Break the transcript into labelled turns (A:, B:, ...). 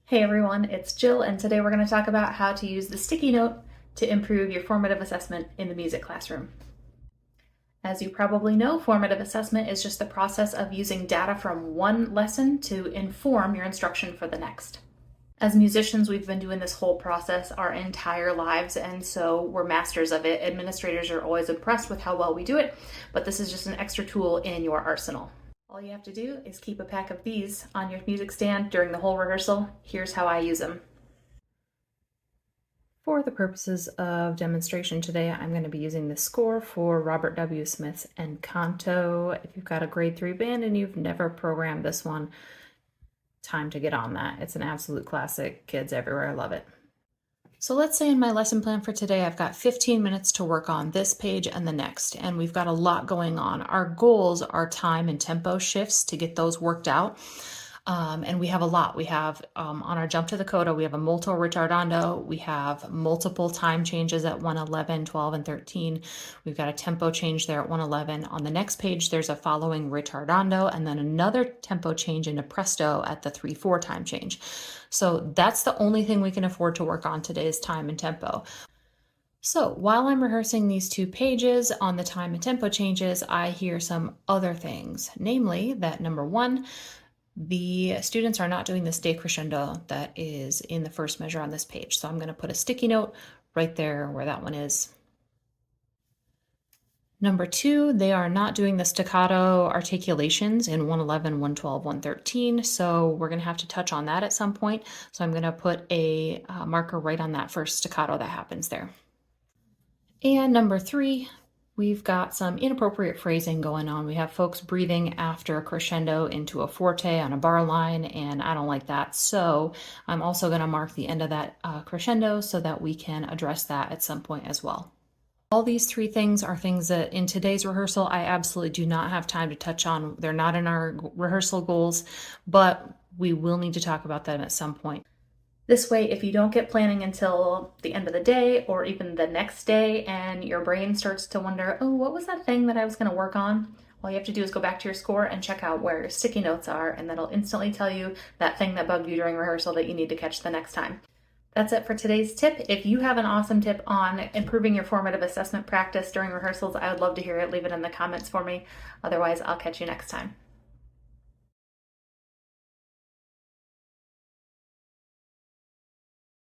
A: Hey everyone, it's Jill, and today we're going to talk about how to use the sticky note to improve your formative assessment in the music classroom. As you probably know, formative assessment is just the process of using data from one lesson to inform your instruction for the next. As musicians, we've been doing this whole process our entire lives, and so we're masters of it. Administrators are always impressed with how well we do it, but this is just an extra tool in your arsenal. All you have to do is keep a pack of these on your music stand during the whole rehearsal. Here's how I use them. For the purposes of demonstration today, I'm going to be using the score for Robert W. Smith's Encanto. If you've got a grade 3 band and you've never programmed this one, time to get on that. It's an absolute classic. Kids everywhere love it. So let's say in my lesson plan for today, I've got 15 minutes to work on this page and the next, and we've got a lot going on. Our goals are time and tempo shifts to get those worked out. And we have a lot. We have on our jump to the coda, we have a molto ritardando. We have multiple time changes at 111, 12, and 13. We've got a tempo change there at 111. On the next page, there's a following ritardando and then another tempo change into presto at the 3/4 time change. So that's the only thing we can afford to work on today is time and tempo. So while I'm rehearsing these two pages on the time and tempo changes, I hear some other things, namely that number one, the students are not doing this decrescendo that is in the first measure on this page. So I'm going to put a sticky note right there where that one is. Number two, they are not doing the staccato articulations in 111, 112, 113. So we're going to have to touch on that at some point. So I'm going to put a marker right on that first staccato that happens there. And number three, we've got some inappropriate phrasing going on. We have folks breathing after a crescendo into a forte on a bar line, and I don't like that. So I'm also going to mark the end of that crescendo so that we can address that at some point as well. All these three things are things that in today's rehearsal, I absolutely do not have time to touch on. They're not in our rehearsal goals, but we will need to talk about them at some point. This way, if you don't get planning until the end of the day or even the next day and your brain starts to wonder, oh, what was that thing that I was going to work on? All you have to do is go back to your score and check out where your sticky notes are, and that'll instantly tell you that thing that bugged you during rehearsal that you need to catch the next time. That's it for today's tip. If you have an awesome tip on improving your formative assessment practice during rehearsals, I would love to hear it. Leave it in the comments for me. Otherwise, I'll catch you next time.